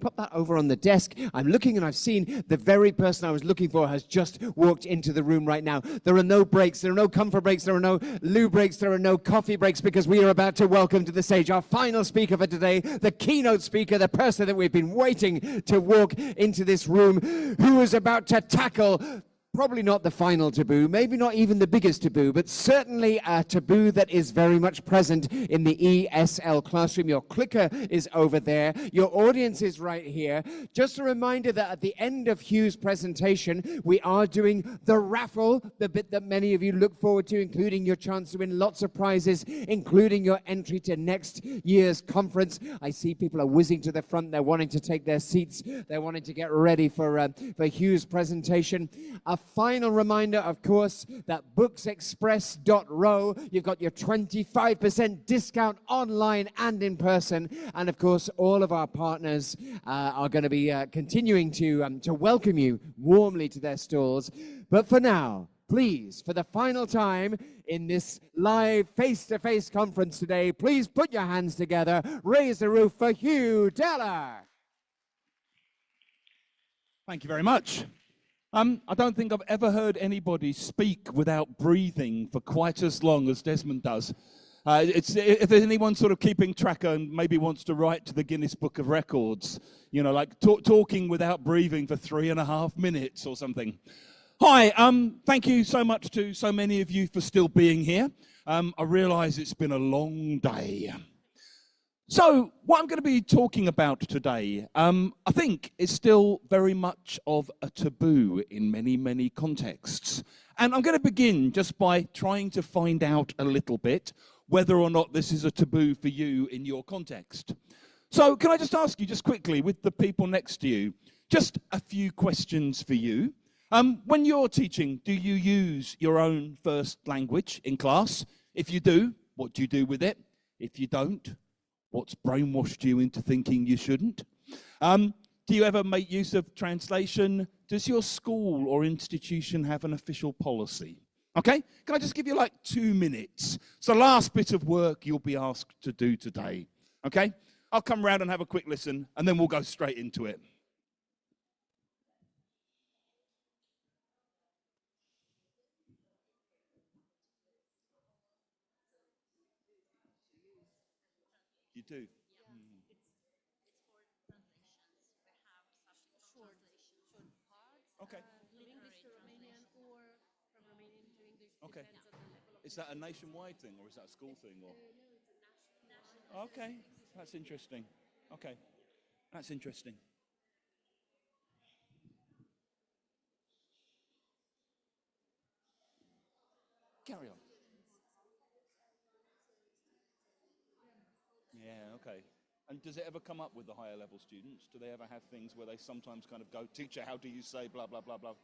to pop that over on the desk. I'm looking and I've seen the very person I was looking for has just walked into the room right now. There are no breaks, there are no comfort breaks, there are no loo breaks, there are no coffee breaks, because we are about to welcome to the stage our final speaker for today, the keynote speaker, the person that we've been waiting to walk into this room, who is about to tackle probably not the final taboo, maybe not even the biggest taboo, but certainly a taboo that is very much present in the ESL classroom. Your clicker is over there. Your audience is right here. Just a reminder that at the end of Hugh's presentation, we are doing the raffle, the bit that many of you look forward to, including your chance to win lots of prizes, including your entry to next year's conference. I see people are whizzing to the front. They're wanting to take their seats. They're wanting to get ready for Hugh's presentation. A final reminder, of course, that booksexpress.ro, you've got your 25% discount online and in person. And of course, all of our partners are going to be continuing to welcome you warmly to their stalls. But for now, please, for the final time in this live face-to-face conference today, please put your hands together, raise the roof for HUGH DELLAR. Thank you very much. I don't think I've ever heard anybody speak without breathing for quite as long as Desmond does. If there's anyone sort of keeping track and maybe wants to write to the Guinness Book of Records, you know, like talking without breathing for 3.5 minutes or something. Hi, thank you so much to so many of you for still being here. I realise it's been a long day. So, what I'm going to be talking about today, I think is still very much of a taboo in many, many contexts. And I'm going to begin just by trying to find out a little bit whether or not this is a taboo for you in your context. So, can I just ask you just quickly, with the people next to you, just a few questions for you. When you're teaching, do you use your own first language in class? If you do, what do you do with it? If you don't, what's brainwashed you into thinking you shouldn't? Do you ever make use of translation? Does your school or institution have an official policy? Okay, can I just give you like 2 minutes? It's the last bit of work you'll be asked to do today. Okay, I'll come round and have a quick listen and then we'll go straight into it. You do? Okay. Okay. Is that a nationwide thing or is that a school thing? Or? Okay, that's interesting. Okay, that's interesting. Carry on. Yeah, okay. And does it ever come up with the higher level students? Do they ever have things where they sometimes kind of go, teacher, how do you say blah, blah, blah, blah?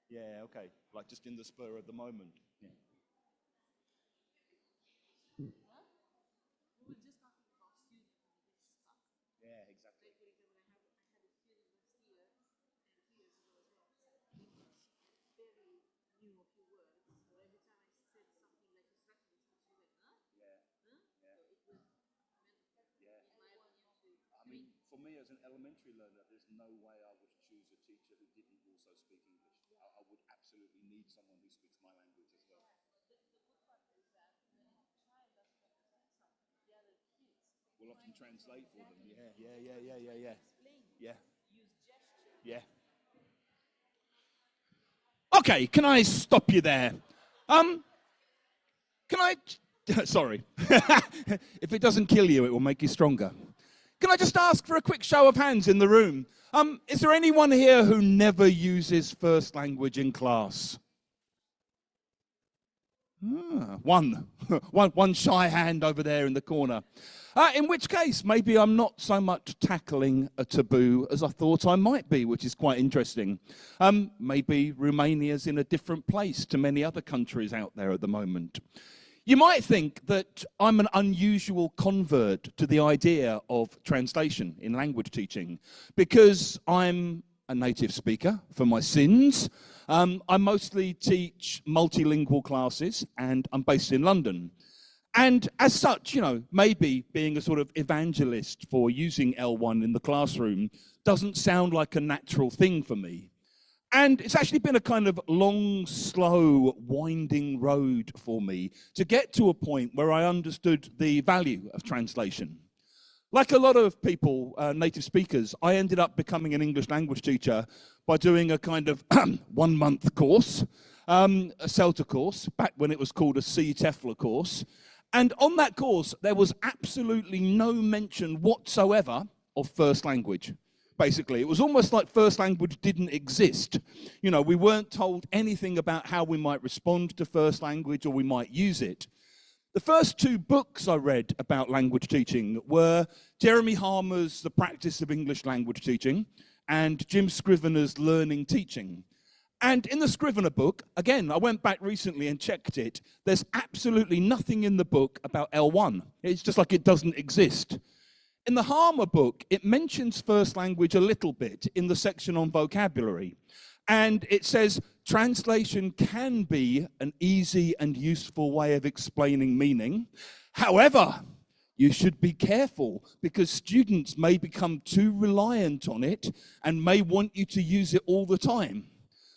Yeah, okay. Like just in the spur of the moment. Yeah. Yeah, exactly. I mean, for me as an elementary learner, there's no way I would choose a teacher who didn't also speak English. I would absolutely need someone who speaks my language as well. We'll often translate for them. Yeah. Yeah. Okay, can I stop you there? Can I... Sorry. If it doesn't kill you, it will make you stronger. Can I just ask for a quick show of hands in the room? Is there anyone here who never uses first language in class? One shy hand over there in the corner. In which case, maybe I'm not so much tackling a taboo as I thought I might be, which is quite interesting. Maybe Romania's in a different place to many other countries out there at the moment. You might think that I'm an unusual convert to the idea of translation in language teaching because I'm a native speaker for my sins. I mostly teach multilingual classes and I'm based in London. And as such, maybe being a sort of evangelist for using L1 in the classroom doesn't sound like a natural thing for me. And it's actually been a kind of long, slow, winding road for me to get to a point where I understood the value of translation. Like a lot of people, native speakers, I ended up becoming an English language teacher by doing a kind of 1 month course, a CELTA course, back when it was called a C-TEFLA course. And on that course, there was absolutely no mention whatsoever of first language. Basically, it was almost like first language didn't exist. We weren't told anything about how we might respond to first language or we might use it. The first 2 books I read about language teaching were Jeremy Harmer's The Practice of English Language Teaching and Jim Scrivener's Learning Teaching. And in the Scrivener book, again, I went back recently and checked it, there's absolutely nothing in the book about L1. It's just like it doesn't exist. In the Harmer book, it mentions first language a little bit in the section on vocabulary. And it says, translation can be an easy and useful way of explaining meaning. However, you should be careful because students may become too reliant on it and may want you to use it all the time.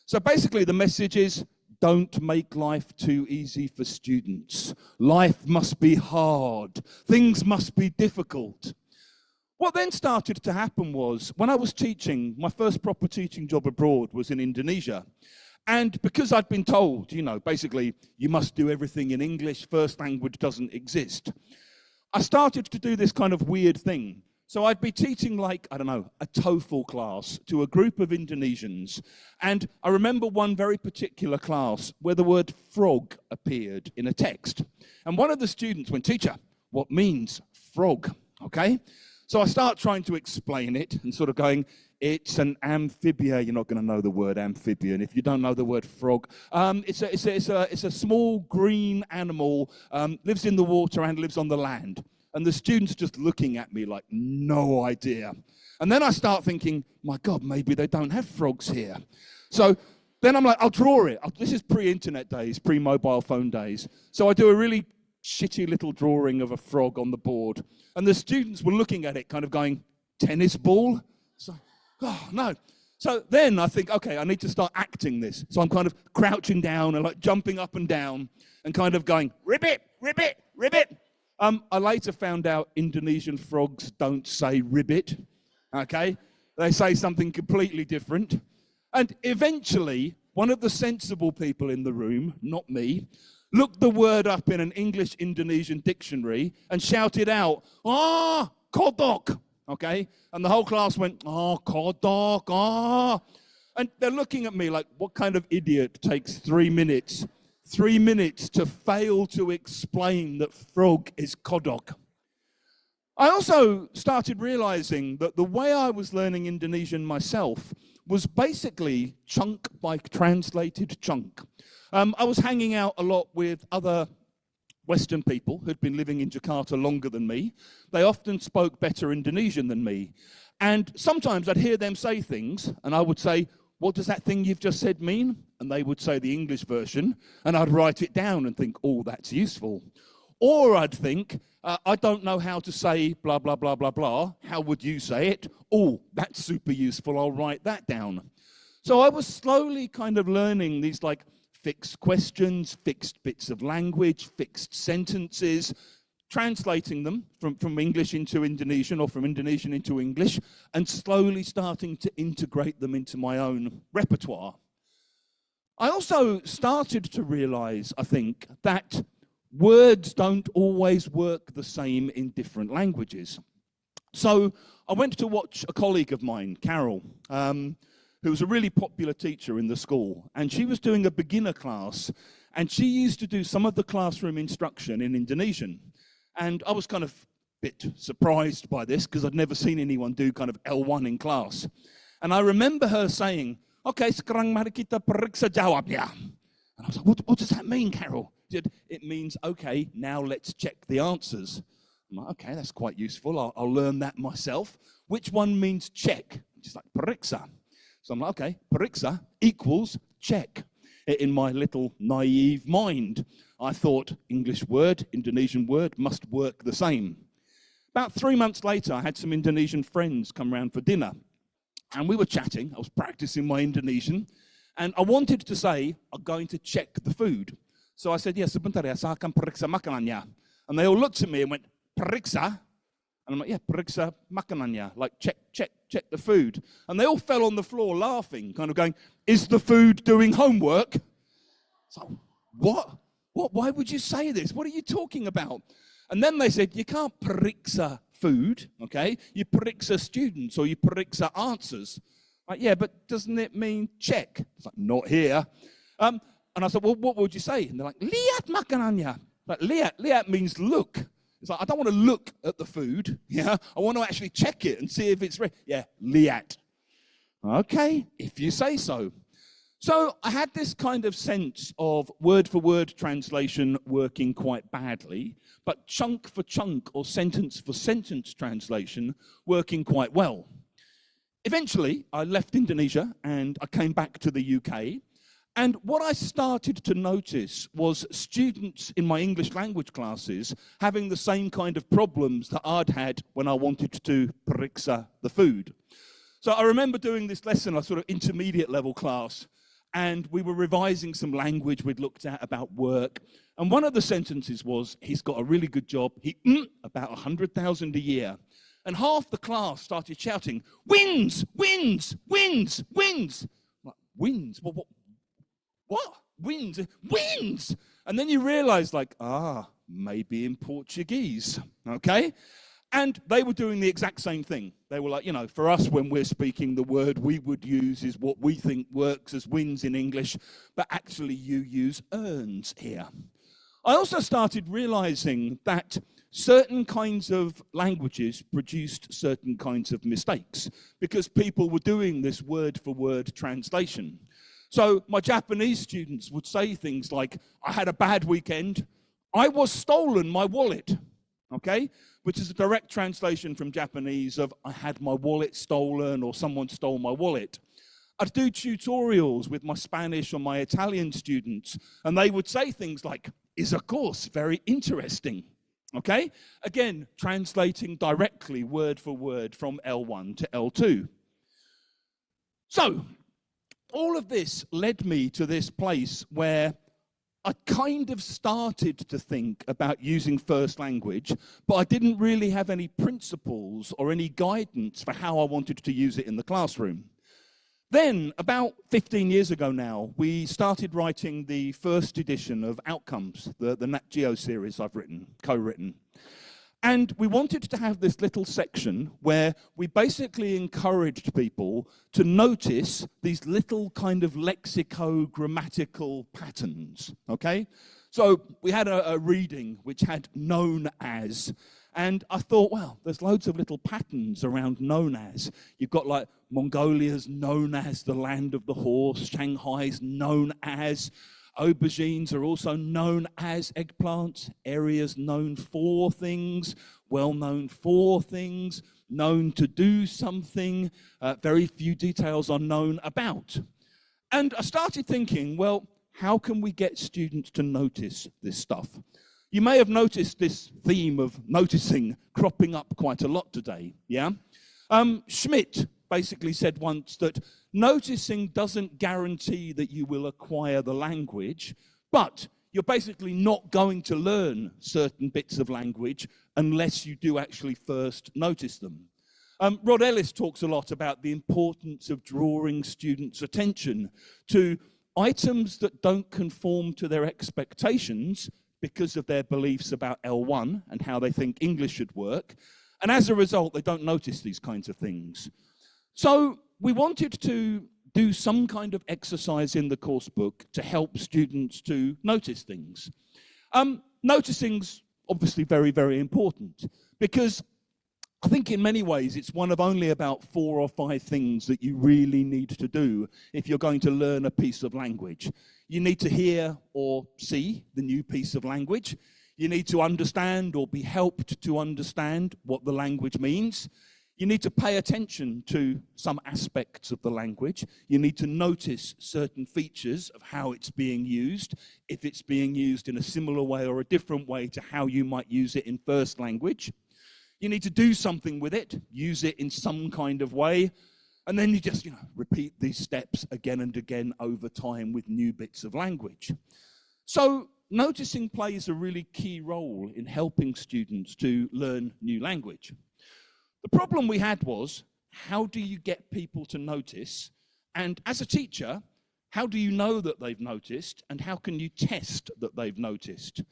So basically the message is, don't make life too easy for students. Life must be hard. Things must be difficult. What then started to happen was, when I was teaching, my first proper teaching job abroad was in Indonesia. And because I'd been told, basically, you must do everything in English, first language doesn't exist, I started to do this kind of weird thing. So I'd be teaching a TOEFL class to a group of Indonesians. And I remember one very particular class where the word frog appeared in a text. And one of the students went, "Teacher, what means frog?" Okay? So I start trying to explain it and sort of going, it's an amphibia. You're not going to know the word amphibian if you don't know the word frog. It's a small green animal, lives in the water and lives on the land. And the students just looking at me like, no idea. And then I start thinking, my God, maybe they don't have frogs here. So then I'm like, I'll draw it. This is pre-internet days, pre-mobile phone days. So I do a really shitty little drawing of a frog on the board. And the students were looking at it kind of going, tennis ball? So, oh, no. So then I think, okay, I need to start acting this. So I'm kind of crouching down and like jumping up and down and kind of going, ribbit, ribbit, ribbit. I later found out Indonesian frogs don't say ribbit, okay? They say something completely different. And eventually, one of the sensible people in the room, not me, looked the word up in an English-Indonesian dictionary and shouted out, "Ah, kodok," okay? And the whole class went, "Ah, kodok, ah." And they're looking at me like, what kind of idiot takes 3 minutes? 3 minutes to fail to explain that frog is kodok. I also started realizing that the way I was learning Indonesian myself was basically chunk by translated chunk. I was hanging out a lot with other Western people who'd been living in Jakarta longer than me. They often spoke better Indonesian than me. And sometimes I'd hear them say things, and I would say, "What does that thing you've just said mean?" And they would say the English version, and I'd write it down and think, "Oh, that's useful." Or I'd think, "I don't know how to say blah, blah, blah, blah, blah. How would you say it?" "Oh, that's super useful. I'll write that down." So I was slowly kind of learning these like fixed questions, fixed bits of language, fixed sentences, translating them from English into Indonesian or from Indonesian into English, and slowly starting to integrate them into my own repertoire. I also started to realize, I think, that words don't always work the same in different languages. So I went to watch a colleague of mine, Carol, who was a really popular teacher in the school, and she was doing a beginner class, and she used to do some of the classroom instruction in Indonesian. And I was kind of a bit surprised by this because I'd never seen anyone do kind of L1 in class. And I remember her saying, "Okay, sekarang mari kita periksa jawabnya." And I was like, what does that mean, Carol? She said, "It means, okay, now let's check the answers." I'm like, okay, that's quite useful. I'll learn that myself. Which one means check? She's like, periksa. So I'm like, okay, periksa equals check. In my little naive mind, I thought English word, Indonesian word must work the same. About 3 months later, I had some Indonesian friends come round for dinner. And we were chatting. I was practicing my Indonesian. And I wanted to say, I'm going to check the food. So I said, yes, sebentar ya, saya akan periksa makanannya. And they all looked at me and went, periksa? And I'm like, yeah, periksa makanannya. Like, check the food. And they all fell on the floor laughing, kind of going, is the food doing homework? So, what? Why would you say this? What are you talking about? And then they said, you can't periksa food, okay? You periksa students or you periksa answers. Like, yeah, but doesn't it mean check? It's like, not here. And I said, well, what would you say? And they're like, lihat makanannya. Like, lihat means look. It's like, I don't want to look at the food, yeah? I want to actually check it and see if it's ready. Yeah, lihat. Okay, if you say so. So I had this kind of sense of word-for-word translation working quite badly, but chunk for chunk or sentence for sentence translation working quite well. Eventually, I left Indonesia and I came back to the UK. And what I started to notice was students in my English language classes having the same kind of problems that I'd had when I wanted to periksa the food. So I remember doing this lesson, a sort of intermediate level class, and we were revising some language we'd looked at about work. And one of the sentences was, he's got a really good job, about 100,000 a year. And half the class started shouting, wins, wins, wins, wins. Like, wins? What? Wins? Wins! And then you realize, like, maybe in Portuguese, okay? And they were doing the exact same thing. They were like, you know, for us, when we're speaking, the word we would use is what we think works as wins in English, but actually you use earns here. I also started realizing that certain kinds of languages produced certain kinds of mistakes because people were doing this word-for-word translation. So my Japanese students would say things like, I had a bad weekend, I was stolen my wallet, okay? Which is a direct translation from Japanese of, I had my wallet stolen or someone stole my wallet. I'd do tutorials with my Spanish or my Italian students, and they would say things like, is a course very interesting, okay? Again, translating directly word for word from L1 to L2. So, all of this led me to this place where I kind of started to think about using first language, but I didn't really have any principles or any guidance for how I wanted to use it in the classroom. Then, about 15 years ago now, we started writing the first edition of Outcomes, the Nat Geo series I've written, co-written. And we wanted to have this little section where we basically encouraged people to notice these little kind of lexico-grammatical patterns, okay? So we had a reading which had known as, and I thought, well, there's loads of little patterns around known as. You've got like Mongolia's known as the land of the horse, Shanghai's known as, aubergines are also known as eggplants, areas known for things, well known for things, known to do something, very few details are known about. And I started thinking, well, how can we get students to notice this stuff? You may have noticed this theme of noticing cropping up quite a lot today, yeah? Schmidt basically said once that noticing doesn't guarantee that you will acquire the language, but you're basically not going to learn certain bits of language unless you do actually first notice them. Rod Ellis talks a lot about the importance of drawing students' attention to items that don't conform to their expectations because of their beliefs about L1 and how they think English should work. And as a result, they don't notice these kinds of things. So we wanted to do some kind of exercise in the course book to help students to notice things. Noticing's obviously very, very important because I think in many ways it's one of only about 4 or 5 things that you really need to do if you're going to learn a piece of language. You need to hear or see the new piece of language. You need to understand or be helped to understand what the language means. You need to pay attention to some aspects of the language. You need to notice certain features of how it's being used, if it's being used in a similar way or a different way to how you might use it in first language. You need to do something with it, use it in some kind of way, and then you just repeat these steps again and again over time with new bits of language. So noticing plays a really key role in helping students to learn new language. The problem we had was, how do you get people to notice? And as a teacher, how do you know that they've noticed? And how can you test that they've noticed?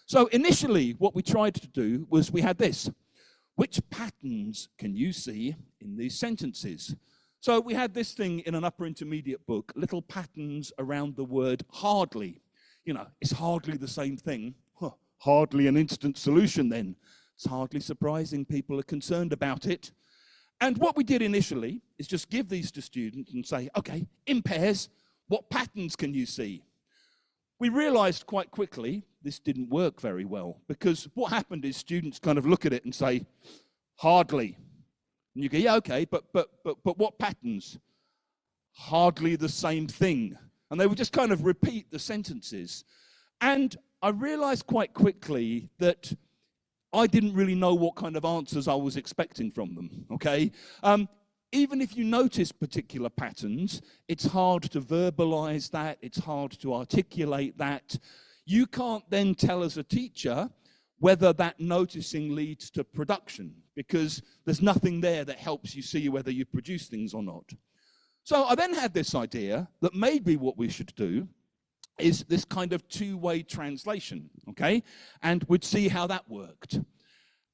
So initially, what we tried to do was we had this. Which patterns can you see in these sentences? So we had this thing in an upper intermediate book, little patterns around the word hardly. It's hardly the same thing. Hardly an instant solution then. It's hardly surprising people are concerned about it. And what we did initially is just give these to students and say, okay, in pairs, what patterns can you see? We realized quite quickly this didn't work very well, because what happened is students kind of look at it and say, hardly. And you go, yeah, okay, but what patterns? Hardly the same thing. And they would just kind of repeat the sentences. And I realized quite quickly that I didn't really know what kind of answers I was expecting from them, okay? Even if you notice particular patterns, it's hard to verbalize that, it's hard to articulate that. You can't then tell as a teacher whether that noticing leads to production, because there's nothing there that helps you see whether you produce things or not. So I then had this idea that maybe what we should do is this kind of two-way translation, okay? And we'd see how that worked.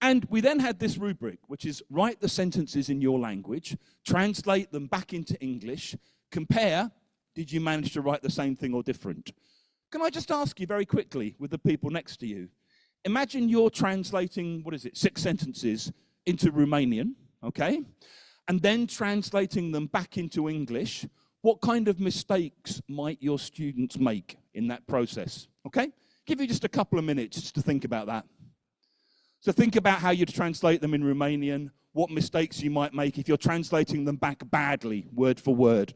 And we then had this rubric, which is write the sentences in your language, translate them back into English, compare, did you manage to write the same thing or different? Can I just ask you very quickly with the people next to you, imagine you're translating, 6 sentences into Romanian, okay? And then translating them back into English. What kind of mistakes might your students make in that process, okay? Give you just a couple of minutes to think about that. So think about how you'd translate them in Romanian, what mistakes you might make if you're translating them back badly, word for word.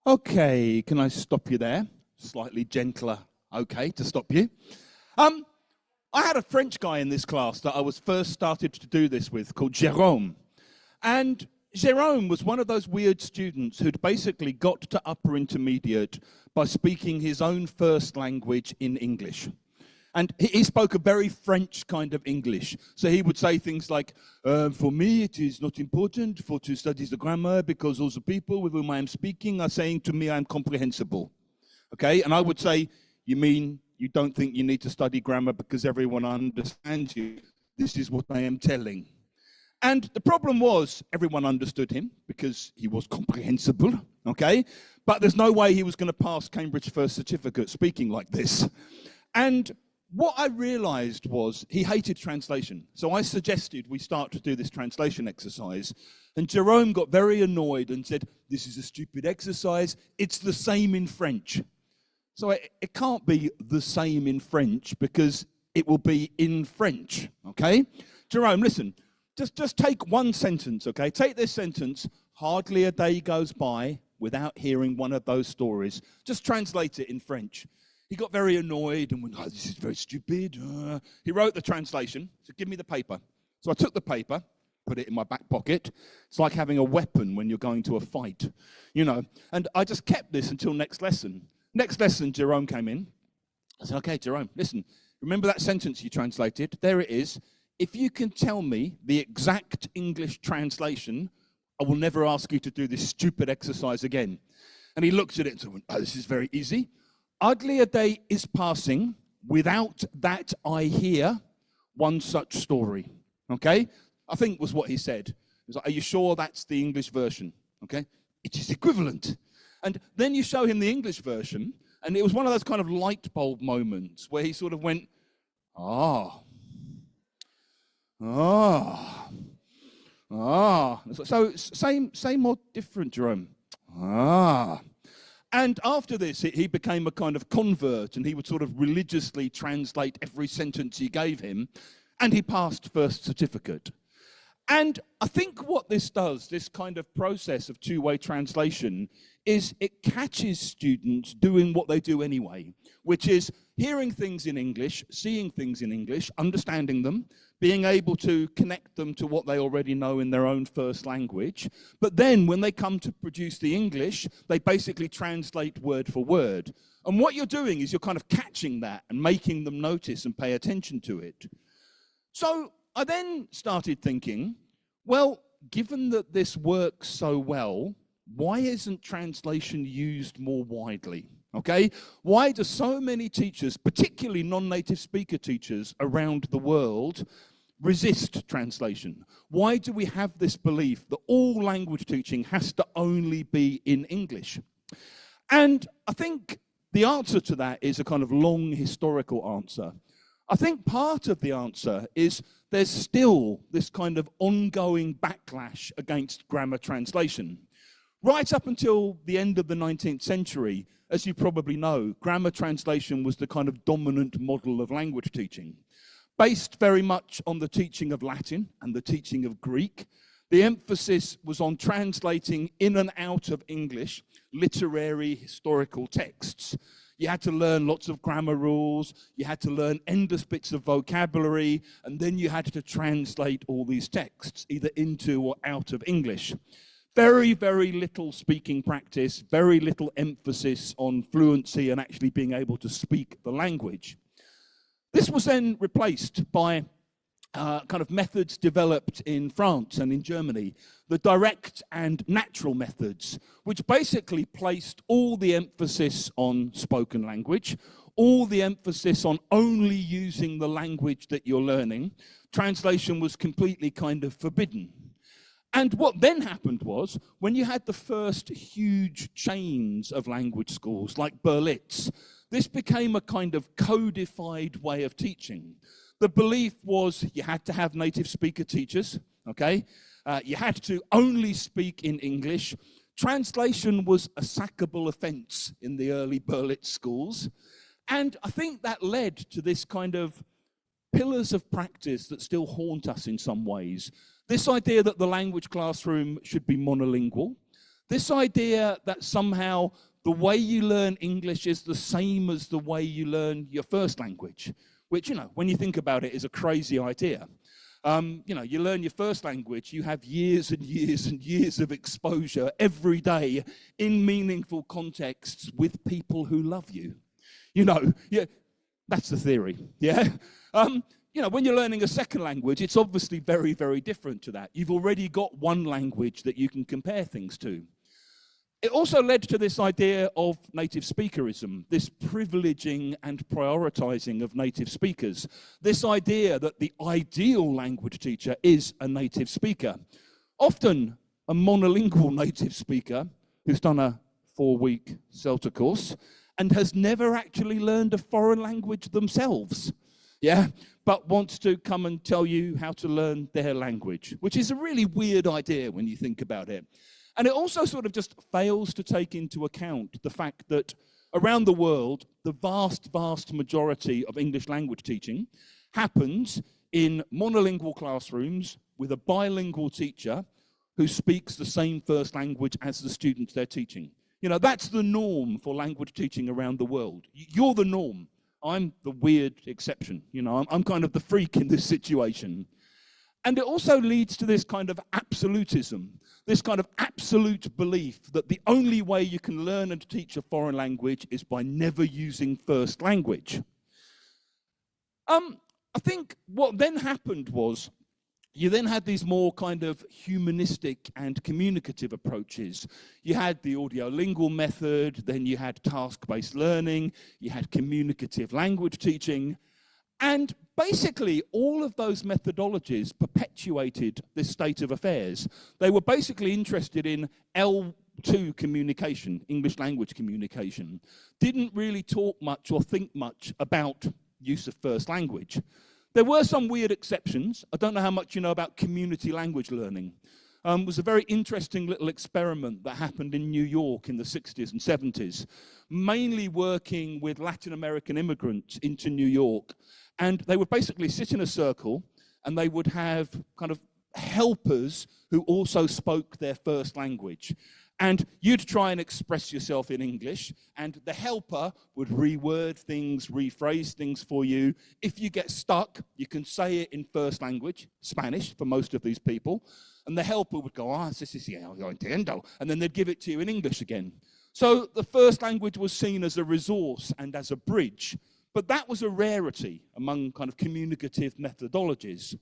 Okay, can I stop you there? Slightly gentler, okay, to stop you. I had a French guy in this class that I was first started to do this with, called Jérôme. And Jérôme was one of those weird students who'd basically got to upper intermediate by speaking his own first language in English. And he spoke a very French kind of English. So he would say things like, for me, it is not important to study the grammar because all the people with whom I am speaking are saying to me I'm comprehensible. Okay, and I would say, you mean you don't think you need to study grammar because everyone understands you? This is what I am telling. And the problem was, everyone understood him because he was comprehensible, okay? But there's no way he was going to pass Cambridge First Certificate speaking like this. And what I realized was he hated translation. So I suggested we start to do this translation exercise. And Jérôme got very annoyed and said, this is a stupid exercise. It's the same in French. So it can't be the same in French because it will be in French, okay? Jérôme, listen, just take one sentence, okay? Take this sentence, hardly a day goes by without hearing one of those stories. Just translate it in French. He got very annoyed and went, oh, this is very stupid. He wrote the translation, so give me the paper. So I took the paper, put it in my back pocket. It's like having a weapon when you're going to a fight, you know. And I just kept this until next lesson. Next lesson, Jérôme came in. I said, okay, Jérôme, listen, remember that sentence you translated? There it is. If you can tell me the exact English translation I will never ask you to do this stupid exercise again. And he looked at it and said, oh, this is very easy. Hardly a day is passing without that I hear one such story. Okay? I think was what he said. He was like, are you sure that's the English version? Okay? It is equivalent. And then you show him the English version, and it was one of those kind of light bulb moments where he sort of went, ah. So same or different, Jerome? And after this, he became a kind of convert, and he would sort of religiously translate every sentence you gave him, and he passed first certificate. And I think what this does, this kind of process of two-way translation, is it catches students doing what they do anyway, which is hearing things in English, seeing things in English, understanding them, being able to connect them to what they already know in their own first language. But then when they come to produce the English, they basically translate word for word. And what you're doing is you're kind of catching that and making them notice and pay attention to it. So I then started thinking, well, given that this works so well, why isn't translation used more widely? Okay? Why do so many teachers, particularly non-native speaker teachers around the world, resist translation? Why do we have this belief that all language teaching has to only be in English? And I think the answer to that is a kind of long historical answer. I think part of the answer is there's still this kind of ongoing backlash against grammar translation. Right up until the end of the 19th century, as you probably know, grammar translation was the kind of dominant model of language teaching. Based very much on the teaching of Latin and the teaching of Greek, the emphasis was on translating in and out of English literary historical texts. You had to learn lots of grammar rules, you had to learn endless bits of vocabulary, and then you had to translate all these texts, either into or out of English. Very, very little speaking practice, very little emphasis on fluency and actually being able to speak the language. This was then replaced by kind of methods developed in France and in Germany, the direct and natural methods, which basically placed all the emphasis on spoken language, all the emphasis on only using the language that you're learning. Translation was completely kind of forbidden. And what then happened was, when you had the first huge chains of language schools, like Berlitz, this became a kind of codified way of teaching. The belief was you had to have native speaker teachers, okay? You had to only speak in English. Translation was a sackable offense in the early Berlitz schools. And I think that led to this kind of pillars of practice that still haunt us in some ways. This idea that the language classroom should be monolingual. This idea that somehow the way you learn English is the same as the way you learn your first language, which, you know, when you think about it, is a crazy idea. You know, you learn your first language, you have years and years and years of exposure every day in meaningful contexts with people who love you. You know, yeah, that's the theory, yeah? You know, when you're learning a second language, it's obviously very, very different to that. You've already got one language that you can compare things to. It also led to this idea of native speakerism, this privileging and prioritizing of native speakers, this idea that the ideal language teacher is a native speaker, often a monolingual native speaker who's done a 4-week CELTA course and has never actually learned a foreign language themselves, yeah, but wants to come and tell you how to learn their language, which is a really weird idea when you think about it. And it also sort of just fails to take into account the fact that around the world, the vast, vast majority of English language teaching happens in monolingual classrooms with a bilingual teacher who speaks the same first language as the students they're teaching. You know, that's the norm for language teaching around the world. You're the norm. I'm the weird exception. You know, I'm kind of the freak in this situation. And it also leads to this kind of absolutism, this kind of absolute belief that the only way you can learn and teach a foreign language is by never using first language. I think what then happened was You then had these more kind of humanistic and communicative approaches. You had the audiolingual method, then you had task-based learning, you had communicative language teaching, and basically all of those methodologies perpetuated this state of affairs. They were basically interested in L2 communication, English language communication, didn't really talk much or think much about use of first language. There were some weird exceptions. I don't know how much you know about community language learning. It was a very interesting little experiment that happened in New York in the 60s and 70s, mainly working with Latin American immigrants into New York. And they would basically sit in a circle and they would have kind of helpers who also spoke their first language. And you'd try and express yourself in English, and the helper would reword things, rephrase things for you. If you get stuck, you can say it in first language, Spanish for most of these people, and the helper would go, yo entiendo, and then they'd give it to you in English again. So the first language was seen as a resource and as a bridge, but that was a rarity among kind of communicative methodologies.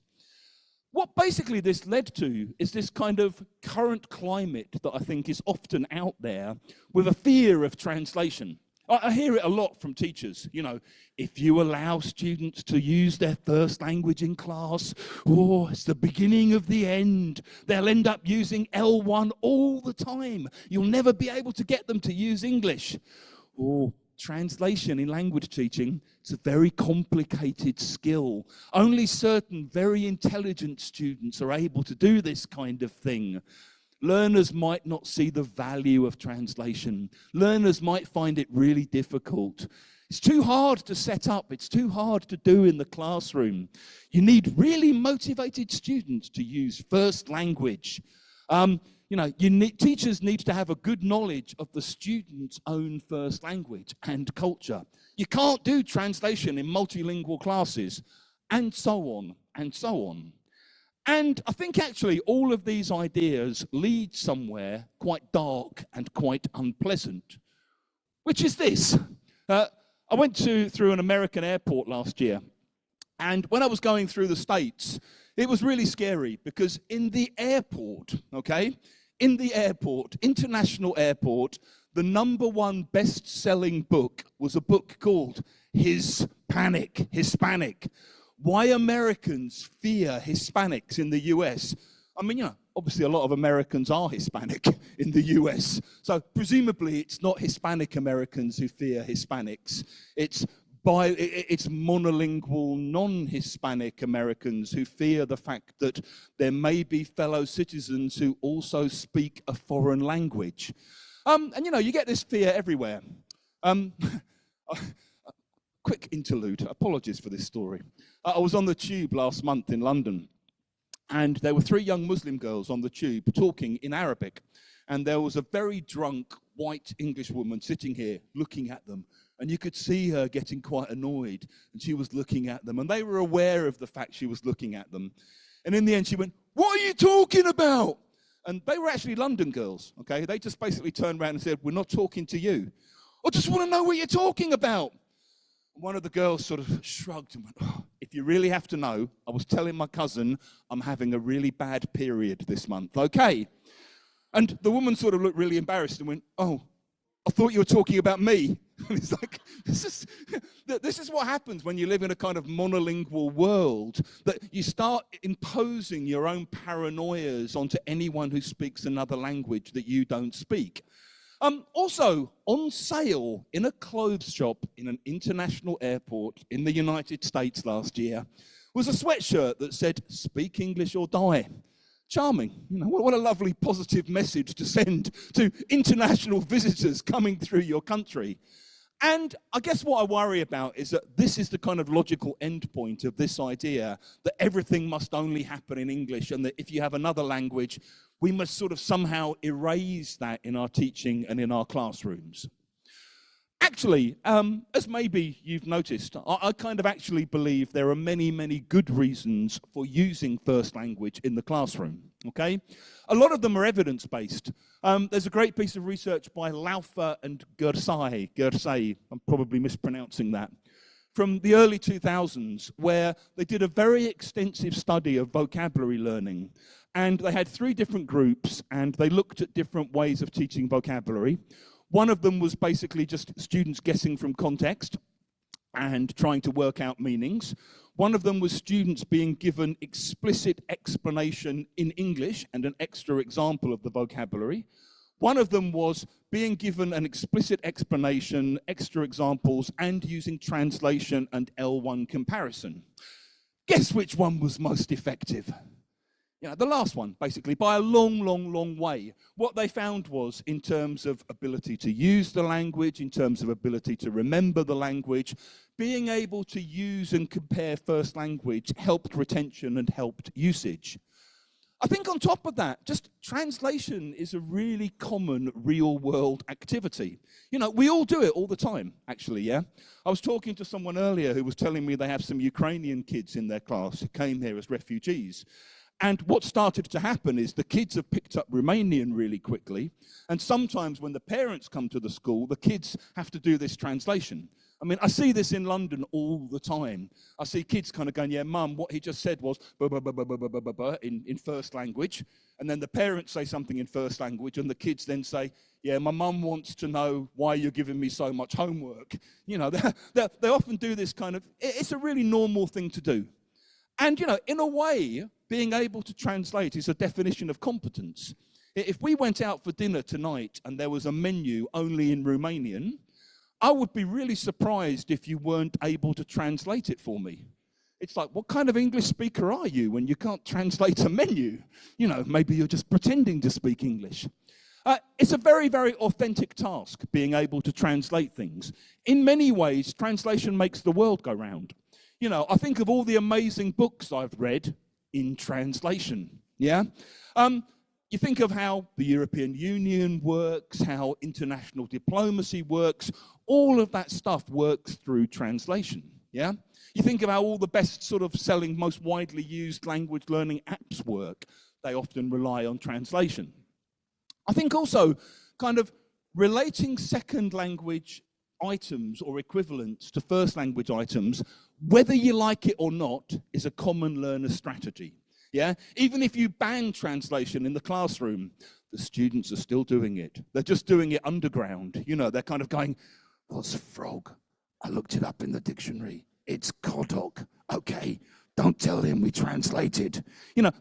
What basically this led to is this kind of current climate that I think is often out there with a fear of translation. I hear it a lot from teachers, you know, if you allow students to use their first language in class, oh, it's the beginning of the end. They'll end up using L1 all the time. You'll never be able to get them to use English. Oh, translation in language teaching, it's a very complicated skill. Only certain very intelligent students are able to do this kind of thing. Learners might not see the value of translation. Learners might find it really difficult. It's too hard to set up. It's too hard to do in the classroom. You need really motivated students to use first language. You know, teachers need to have a good knowledge of the student's own first language and culture. You can't do translation in multilingual classes, and so on, and so on. And I think actually all of these ideas lead somewhere quite dark and quite unpleasant, which is this. I went through an American airport last year, and when I was going through the States, it was really scary because in the airport, okay, in the airport, international airport, the #1 best-selling book was a book called Hispanic. Why Americans Fear Hispanics in the US. I mean, you know, obviously a lot of Americans are Hispanic in the US. So presumably it's not Hispanic Americans who fear Hispanics. It's monolingual, non-Hispanic Americans who fear the fact that there may be fellow citizens who also speak a foreign language. And you know, you get this fear everywhere. Quick interlude, apologies for this story. I was on the tube last month in London, and there were 3 young Muslim girls on the tube talking in Arabic. And there was a very drunk white English woman sitting here looking at them. And you could see her getting quite annoyed, and she was looking at them, and they were aware of the fact she was looking at them. And in the end, she went, "What are you talking about?" And they were actually London girls, okay? They just basically turned around and said, "We're not talking to you. I just want to know what you're talking about." One of the girls sort of shrugged and went, "Oh, if you really have to know, I was telling my cousin I'm having a really bad period this month, okay?" And the woman sort of looked really embarrassed and went, "Oh, I thought you were talking about me." And it's like, this is what happens when you live in a kind of monolingual world, that you start imposing your own paranoias onto anyone who speaks another language that you don't speak. Also, on sale in a clothes shop in an international airport in the United States last year was a sweatshirt that said, "Speak English or die." Charming. You know, what a lovely positive message to send to international visitors coming through your country. And I guess what I worry about is that this is the kind of logical endpoint of this idea that everything must only happen in English, and that if you have another language, we must sort of somehow erase that in our teaching and in our classrooms. Actually, as maybe you've noticed, I kind of actually believe there are many, many good reasons for using first language in the classroom, okay? A lot of them are evidence-based. There's a great piece of research by Laufer and Gersay, I'm probably mispronouncing that, from the early 2000s where they did a very extensive study of vocabulary learning. And they had 3 different groups, and they looked at different ways of teaching vocabulary. One of them was basically just students guessing from context and trying to work out meanings. One of them was students being given explicit explanation in English and an extra example of the vocabulary. One of them was being given an explicit explanation, extra examples, and using translation and L1 comparison. Guess which one was most effective? The last one, basically, by a long way. What they found was, in terms of ability to use the language, in terms of ability to remember the language, being able to use and compare first language helped retention and helped usage. I think on top of that, just translation is a really common real-world activity. We all do it all the time, actually, yeah? I was talking to someone earlier who was telling me they have some Ukrainian kids in their class who came here as refugees. And what started to happen is the kids have picked up Romanian really quickly, and sometimes when the parents come to the school, the kids have to do this translation. I mean, I see this in London all the time. I see kids kind of going, yeah, Mum, what he just said was in first language. And then the parents say something in first language, and the kids then say, yeah, my mum wants to know why you're giving me so much homework. They often do this kind of, it's a really normal thing to do. And, in a way, being able to translate is a definition of competence. If we went out for dinner tonight and there was a menu only in Romanian, I would be really surprised if you weren't able to translate it for me. It's like, what kind of English speaker are you when you can't translate a menu? Maybe you're just pretending to speak English. It's a very, very authentic task, being able to translate things. In many ways, translation makes the world go round. I think of all the amazing books I've read in translation, yeah? You think of how the European Union works, how international diplomacy works, all of that stuff works through translation, yeah? You think of how all the best sort of selling, most widely used language learning apps work. They often rely on translation. I think also kind of relating second language items or equivalents to first language items, whether you like it or not, is a common learner strategy. Yeah, even if you ban translation in the classroom, the students are still doing it. They're just doing it underground. They're kind of going, what's frog? I looked it up in the dictionary. It's kodok. Okay, don't tell him we translated.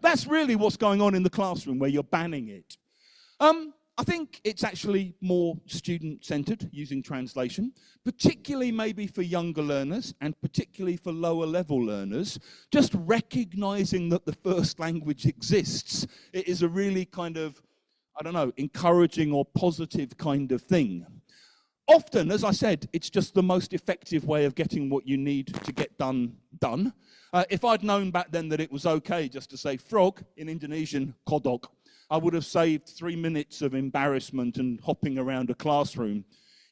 That's really what's going on in the classroom where you're banning it. I think it's actually more student-centered, using translation, particularly maybe for younger learners and particularly for lower level learners. Just recognizing that the first language exists, it is a really kind of, encouraging or positive kind of thing. Often, as I said, it's just the most effective way of getting what you need to get done. If I'd known back then that it was okay just to say frog in Indonesian, kodok, I would have saved 3 minutes of embarrassment and hopping around a classroom.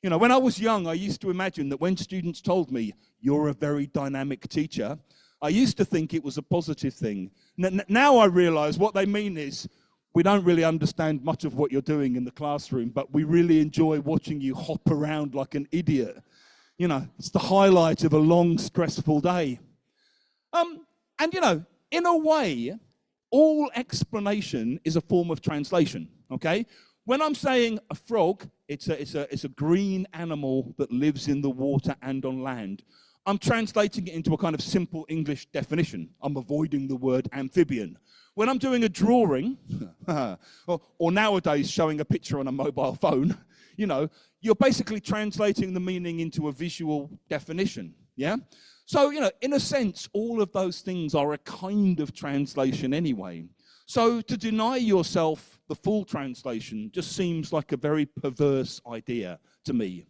When I was young, I used to imagine that when students told me, you're a very dynamic teacher, I used to think it was a positive thing. Now I realize what they mean is, we don't really understand much of what you're doing in the classroom, but we really enjoy watching you hop around like an idiot. It's the highlight of a long, stressful day. In a way, all explanation is a form of translation, okay? When I'm saying a frog, it's a green animal that lives in the water and on land. I'm translating it into a kind of simple English definition. I'm avoiding the word amphibian. When I'm doing a drawing, or nowadays showing a picture on a mobile phone, you're basically translating the meaning into a visual definition, yeah? So, in a sense, all of those things are a kind of translation anyway. So to deny yourself the full translation just seems like a very perverse idea to me.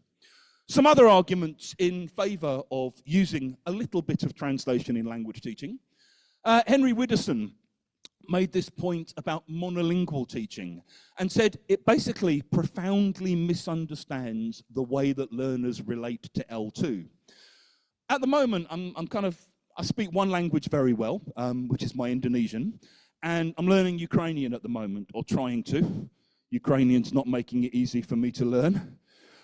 Some other arguments in favor of using a little bit of translation in language teaching. Henry Widdowson made this point about monolingual teaching and said it basically profoundly misunderstands the way that learners relate to L2. At the moment, I speak one language very well, which is my Indonesian, and I'm learning Ukrainian at the moment, or trying to. Ukrainian's not making it easy for me to learn.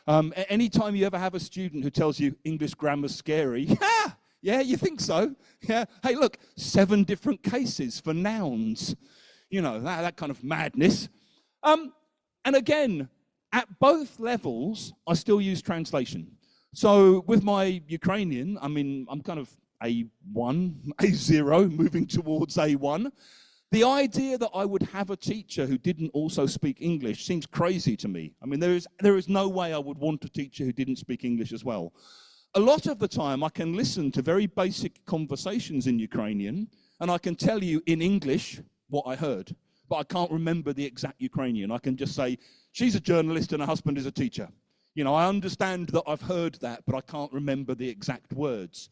Anytime you ever have a student who tells you English grammar's scary, yeah, you think so? Yeah. Hey, look, 7 different cases for nouns. You know, that kind of madness. And again, at both levels, I still use translation. So with my Ukrainian, I mean, I'm kind of A1, A0, moving towards A1. The idea that I would have a teacher who didn't also speak English seems crazy to me. I mean, there is no way I would want a teacher who didn't speak English as well. A lot of the time, I can listen to very basic conversations in Ukrainian, and I can tell you in English what I heard, but I can't remember the exact Ukrainian. I can just say, she's a journalist and her husband is a teacher. You know, I understand that I've heard that, but I can't remember the exact words.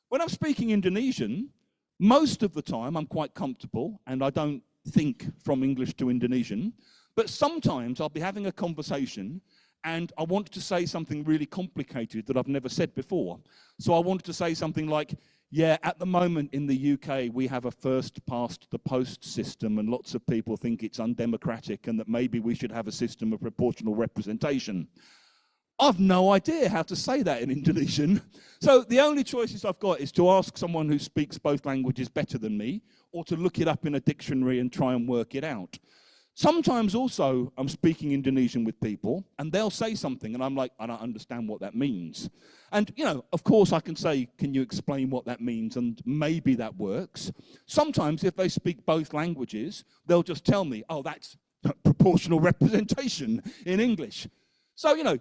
When I'm speaking Indonesian, most of the time I'm quite comfortable, and I don't think from English to Indonesian, but sometimes I'll be having a conversation and I want to say something really complicated that I've never said before. So I wanted to say something like, yeah, at the moment in the UK, we have a first past the post system, and lots of people think it's undemocratic and that maybe we should have a system of proportional representation. I've no idea how to say that in Indonesian. So the only choices I've got is to ask someone who speaks both languages better than me, or to look it up in a dictionary and try and work it out. Sometimes also I'm speaking Indonesian with people and they'll say something and I'm like, I don't understand what that means. And, you know, of course I can say, can you explain what that means? And maybe that works. Sometimes if they speak both languages, they'll just tell me, oh, that's proportional representation in English. So, you know,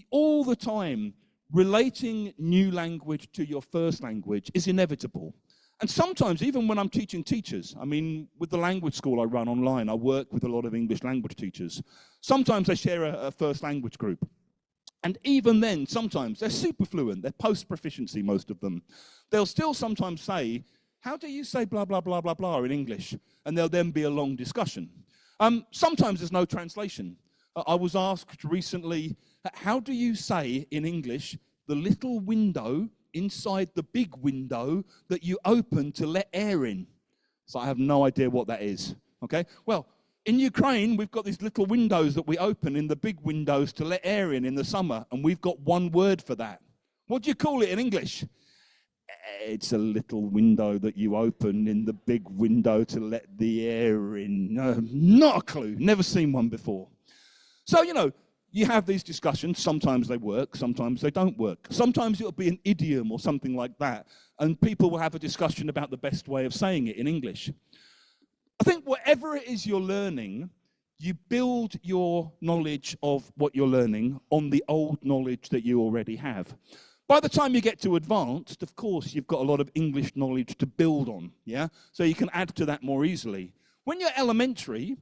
all the time relating new language to your first language is inevitable. And sometimes, even when I'm teaching teachers, I mean, with the language school I run online, I work with a lot of English language teachers. Sometimes they share a first language group. And even then, sometimes they're super fluent, they're post-proficiency, most of them. They'll still sometimes say, how do you say blah, blah, blah, blah, blah in English? And there'll then be a long discussion. Sometimes there's no translation. I was asked recently, how do you say in English, the little window inside the big window that you open to let air in? So I have no idea what that is, okay? Well, in Ukraine, we've got these little windows that we open in the big windows to let air in the summer, and we've got one word for that. What do you call it in English? It's a little window that you open in the big window to let the air in. Not a clue, never seen one before. So, you know, you have these discussions. Sometimes they work, sometimes they don't work. Sometimes it'll be an idiom or something like that, and people will have a discussion about the best way of saying it in English. I think whatever it is you're learning, you build your knowledge of what you're learning on the old knowledge that you already have. By the time you get to advanced, of course, you've got a lot of English knowledge to build on, yeah? So you can add to that more easily. When you're elementary,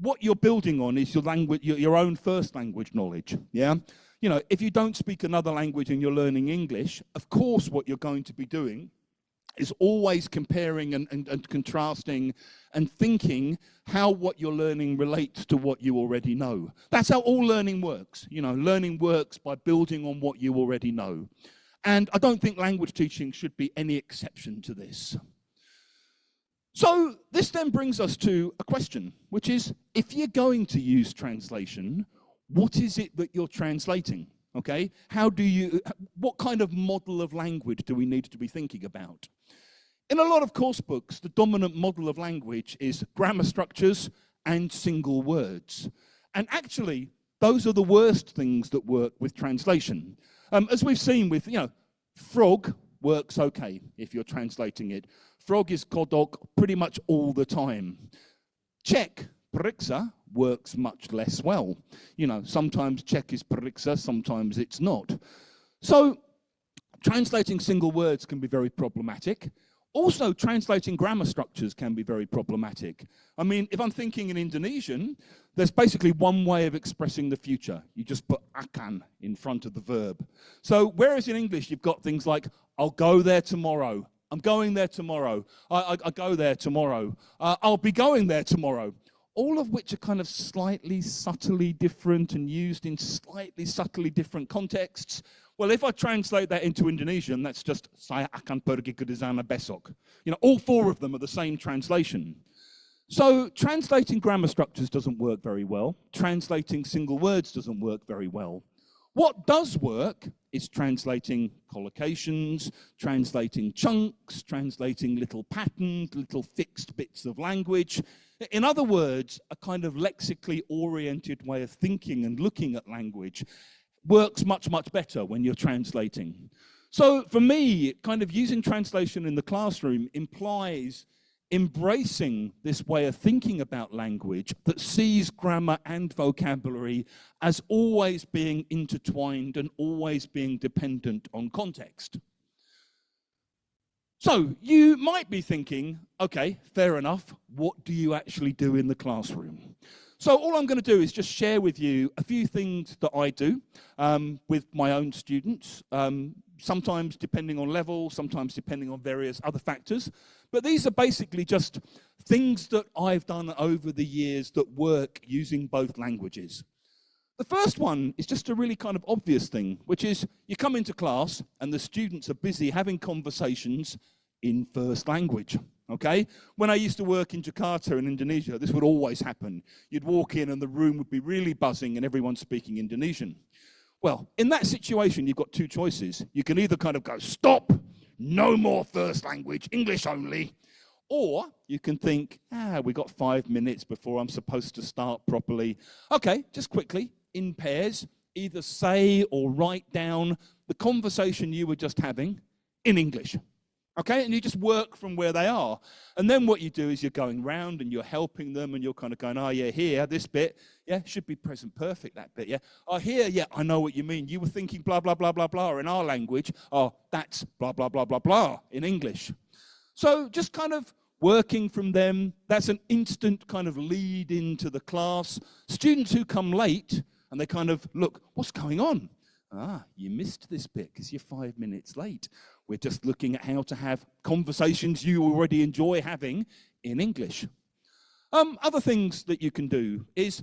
what you're building on is your language, your own first language knowledge, yeah? You know, if you don't speak another language and you're learning English, of course what you're going to be doing is always comparing and contrasting and thinking how what you're learning relates to what you already know. That's how all learning works. You know, learning works by building on what you already know. And I don't think language teaching should be any exception to this. So this then brings us to a question, which is, if you're going to use translation, what is it that you're translating? Okay? What kind of model of language do we need to be thinking about? In a lot of course books, the dominant model of language is grammar structures and single words. And actually, those are the worst things that work with translation. As we've seen with, you know, frog works okay if you're translating it. Frog is kodok pretty much all the time. Czech, priksa, works much less well. You know, sometimes Czech is priksa, sometimes it's not. So translating single words can be very problematic. Also, translating grammar structures can be very problematic. I mean, if I'm thinking in Indonesian, there's basically one way of expressing the future. You just put akan in front of the verb. So whereas in English, you've got things like, I'll go there tomorrow. I'm going there tomorrow. I go there tomorrow. I'll be going there tomorrow. All of which are kind of slightly subtly different and used in slightly subtly different contexts. Well, if I translate that into Indonesian, that's just saya akan pergi ke sana besok. You know, all four of them are the same translation. So translating grammar structures doesn't work very well. Translating single words doesn't work very well. What does work is translating collocations, translating chunks, translating little patterns, little fixed bits of language. In other words, a kind of lexically oriented way of thinking and looking at language works much, much better when you're translating. So for me, kind of using translation in the classroom implies embracing this way of thinking about language that sees grammar and vocabulary as always being intertwined and always being dependent on context. So you might be thinking, okay, fair enough, what do you actually do in the classroom? So all I'm going to do is just share with you a few things that I do with my own students, sometimes depending on level, sometimes depending on various other factors. But these are basically just things that I've done over the years that work using both languages. The first one is just a really kind of obvious thing, which is you come into class and the students are busy having conversations in first language. Okay? When I used to work in Jakarta in Indonesia, this would always happen. You'd walk in and the room would be really buzzing and everyone's speaking Indonesian. Well, in that situation, you've got two choices. You can either kind of go, stop, no more first language, English only. Or you can think, we've got 5 minutes before I'm supposed to start properly. Okay, just quickly, in pairs, either say or write down the conversation you were just having in English. Okay, and you just work from where they are. And then what you do is you're going round and you're helping them and you're kind of going, oh yeah, here, this bit, yeah, should be present perfect, that bit, yeah. Oh, here, yeah, I know what you mean. You were thinking blah, blah, blah, blah, blah in our language. Oh, that's blah, blah, blah, blah, blah in English. So just kind of working from them, that's an instant kind of lead into the class. Students who come late and they kind of look, what's going on? You missed this bit because you're 5 minutes late. We're just looking at how to have conversations you already enjoy having in English. Other things that you can do is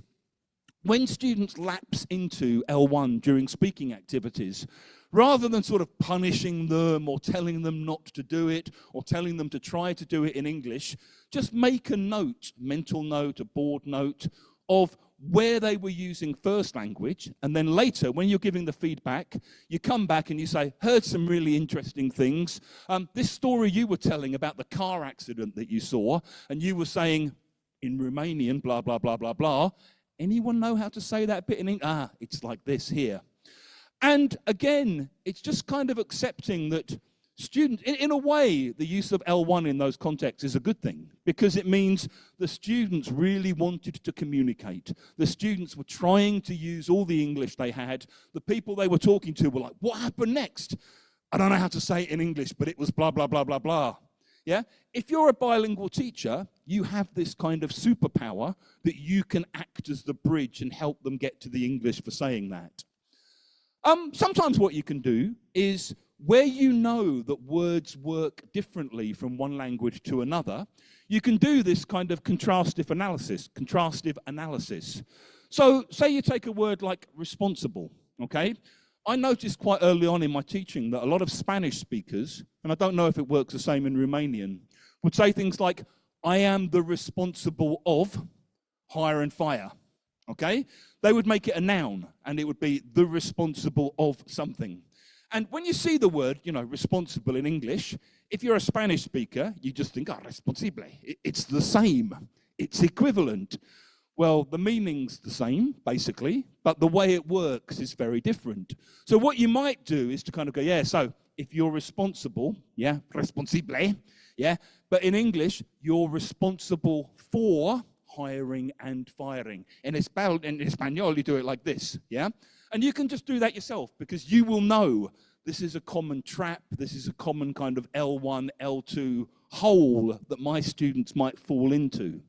when students lapse into L1 during speaking activities, rather than sort of punishing them or telling them not to do it or telling them to try to do it in English, just make a note, mental note, a board note of where they were using first language, and then later, when you're giving the feedback, you come back and you say, heard some really interesting things. This story you were telling about the car accident that you saw, and you were saying in Romanian, blah, blah, blah, blah, blah. Anyone know how to say that bit in English? It's like this here. And again, it's just kind of accepting that students, in a way, the use of L1 in those contexts is a good thing because it means the students really wanted to communicate. The students were trying to use all the English they had. The people they were talking to were like, what happened next? I don't know how to say it in English, but it was blah, blah, blah, blah, blah. Yeah? If you're a bilingual teacher, you have this kind of superpower that you can act as the bridge and help them get to the English for saying that. Sometimes what you can do is where you know that words work differently from one language to another, you can do this kind of contrastive analysis. So say you take a word like responsible, okay? I noticed quite early on in my teaching that a lot of Spanish speakers, and I don't know if it works the same in Romanian, would say things like, I am the responsible of hire and fire, okay? They would make it a noun, and it would be the responsible of something. And when you see the word, responsible in English, if you're a Spanish speaker, you just think, responsable. It's the same. It's equivalent. Well, the meaning's the same, basically, but the way it works is very different. So what you might do is to kind of go, so if you're responsible, responsable, but in English, you're responsible for hiring and firing. In Espanol, you do it like this, And you can just do that yourself because you will know this is a common trap, this is a common kind of L1, L2 hole that my students might fall into.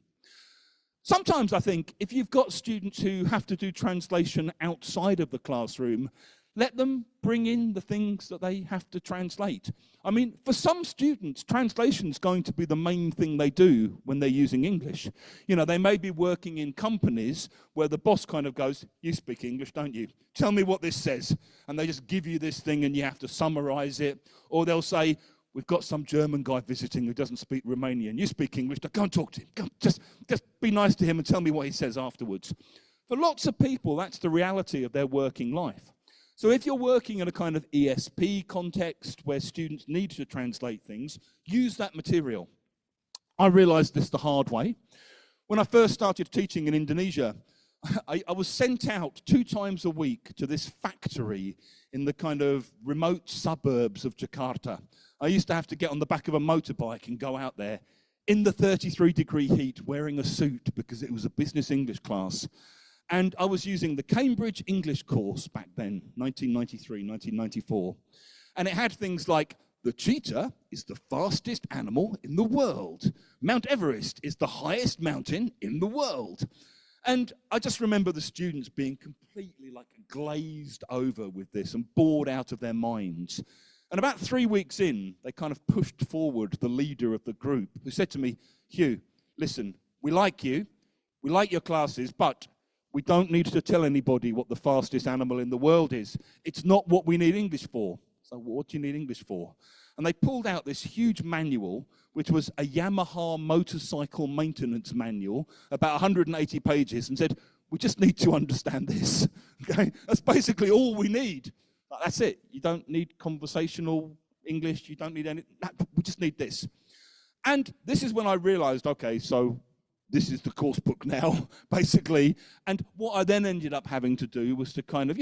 Sometimes I think if you've got students who have to do translation outside of the classroom, let them bring in the things that they have to translate. I mean, for some students, translation is going to be the main thing they do when they're using English. They may be working in companies where the boss kind of goes, you speak English, don't you? Tell me what this says. And they just give you this thing and you have to summarize it. Or they'll say, we've got some German guy visiting who doesn't speak Romanian. You speak English, go and talk to him. Go, just be nice to him and tell me what he says afterwards. For lots of people, that's the reality of their working life. So if you're working in a kind of ESP context where students need to translate things, use that material. I realized this the hard way. When I first started teaching in Indonesia, I was sent out 2 times a week to this factory in the kind of remote suburbs of Jakarta. I used to have to get on the back of a motorbike and go out there in the 33-degree heat wearing a suit because it was a business English class. And I was using the Cambridge English course back then, 1993, 1994. And it had things like, the cheetah is the fastest animal in the world. Mount Everest is the highest mountain in the world. And I just remember the students being completely like glazed over with this and bored out of their minds. And about 3 weeks in, they kind of pushed forward the leader of the group, who said to me, Hugh, listen, we like you, we like your classes, but we don't need to tell anybody what the fastest animal in the world is. It's not what we need English for. So what do you need English for? And they pulled out this huge manual, which was a Yamaha motorcycle maintenance manual, about 180 pages, and said, we just need to understand this. Okay? That's basically all we need. That's it. You don't need conversational English. You don't need any. We just need this. And this is when I realized, okay, so this is the course book now, basically. And what I then ended up having to do was to kind of,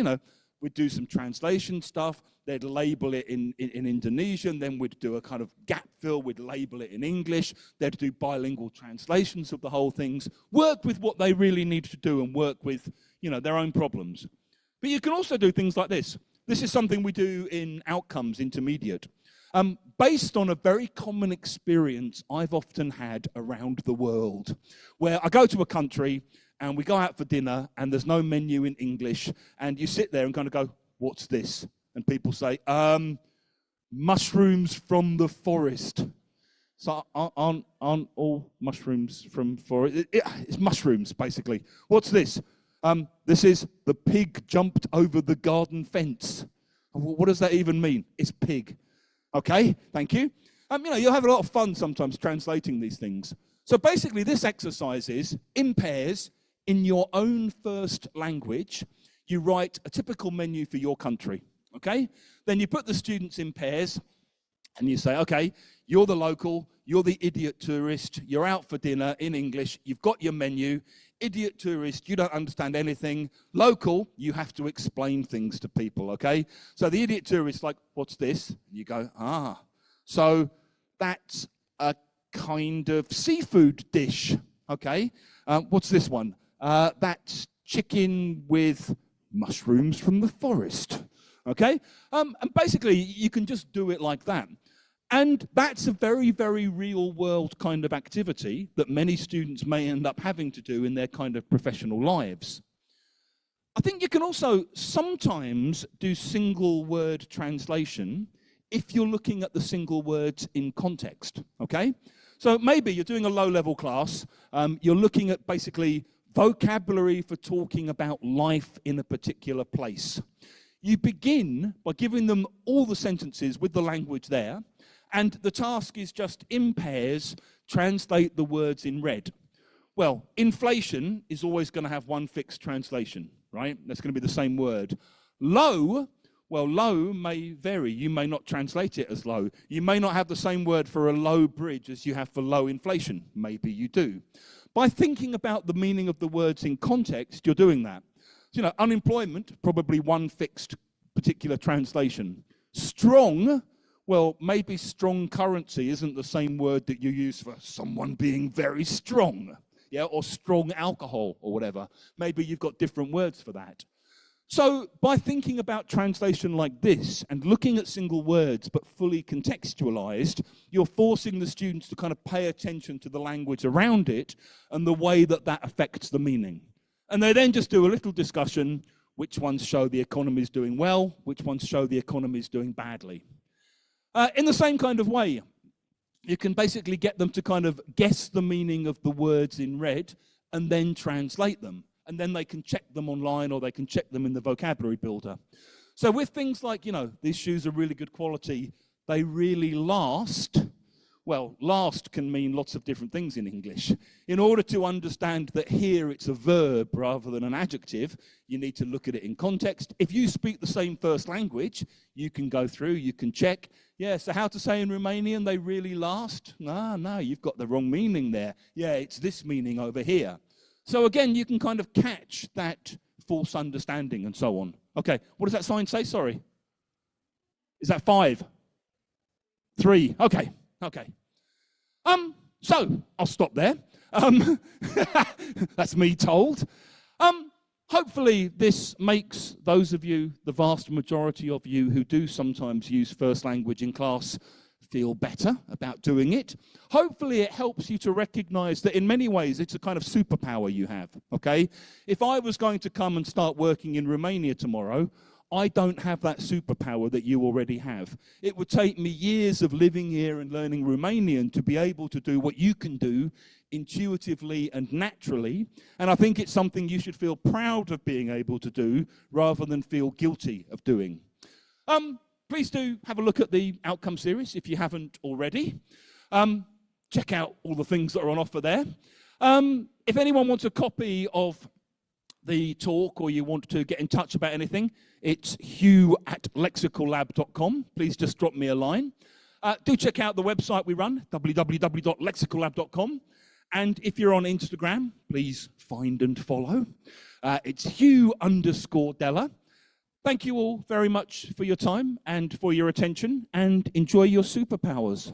we'd do some translation stuff. They'd label it in Indonesian. Then we'd do a kind of gap fill. We'd label it in English. They'd do bilingual translations of the whole things, work with what they really need to do and work with, their own problems. But you can also do things like this. This is something we do in Outcomes Intermediate. Based on a very common experience I've often had around the world, where I go to a country and we go out for dinner and there's no menu in English, and you sit there and kind of go, what's this? And people say, mushrooms from the forest. So aren't all mushrooms from forest? It's mushrooms, basically. What's this? This is the pig jumped over the garden fence. What does that even mean? It's pig. Okay, thank you. You'll have a lot of fun sometimes translating these things. So basically this exercise is, in pairs, in your own first language, you write a typical menu for your country, okay? Then you put the students in pairs and you say, okay, you're the local, you're the idiot tourist, you're out for dinner in English, you've got your menu. Idiot tourist, you don't understand anything. Local, you have to explain things to people, okay? So the idiot tourist, like, what's this? And you go, so that's a kind of seafood dish, okay? What's this one? That's chicken with mushrooms from the forest, okay? And basically, you can just do it like that. And that's a very, very real world kind of activity that many students may end up having to do in their kind of professional lives. I think you can also sometimes do single word translation if you're looking at the single words in context, okay? So maybe you're doing a low-level class, you're looking at basically vocabulary for talking about life in a particular place. You begin by giving them all the sentences with the language there, and the task is just in pairs, translate the words in red. Well, inflation is always going to have one fixed translation, right? That's going to be the same word. Low, well, low may vary. You may not translate it as low. You may not have the same word for a low bridge as you have for low inflation. Maybe you do. By thinking about the meaning of the words in context, you're doing that. So, unemployment, probably one fixed particular translation. Strong, well, maybe strong currency isn't the same word that you use for someone being very strong, yeah, or strong alcohol or whatever. Maybe you've got different words for that. So by thinking about translation like this and looking at single words but fully contextualized, you're forcing the students to kind of pay attention to the language around it and the way that that affects the meaning. And they then just do a little discussion, which ones show the economy is doing well, which ones show the economy is doing badly. In the same kind of way, you can basically get them to kind of guess the meaning of the words in red and then translate them. And then they can check them online or they can check them in the vocabulary builder. So with things like, these shoes are really good quality, they really last. Well, last can mean lots of different things in English. In order to understand that here it's a verb rather than an adjective, you need to look at it in context. If you speak the same first language, you can go through, you can check. Yeah, so how to say in Romanian, they really last? No, you've got the wrong meaning there. Yeah, it's this meaning over here. So again, you can kind of catch that false understanding and so on. Okay, what does that sign say? Sorry. Is that 5? 3? Okay. So I'll stop there. That's me told. Hopefully this makes those of you, the vast majority of you who do sometimes use first language in class, feel better about doing it. Hopefully it helps you to recognize that in many ways it's a kind of superpower you have, okay? If I was going to come and start working in Romania tomorrow, I don't have that superpower that you already have. It would take me years of living here and learning Romanian to be able to do what you can do intuitively and naturally. And I think it's something you should feel proud of being able to do rather than feel guilty of doing. Please do have a look at the outcome series if you haven't already. Check out all the things that are on offer there. If anyone wants a copy of the talk or you want to get in touch about anything, it's hugh@lexicallab.com. Please just drop me a line. Do check out the website we run, www.lexicallab.com. And if you're on Instagram, please find and follow. It's HUGH_DELLAR. Thank you all very much for your time and for your attention, and enjoy your superpowers.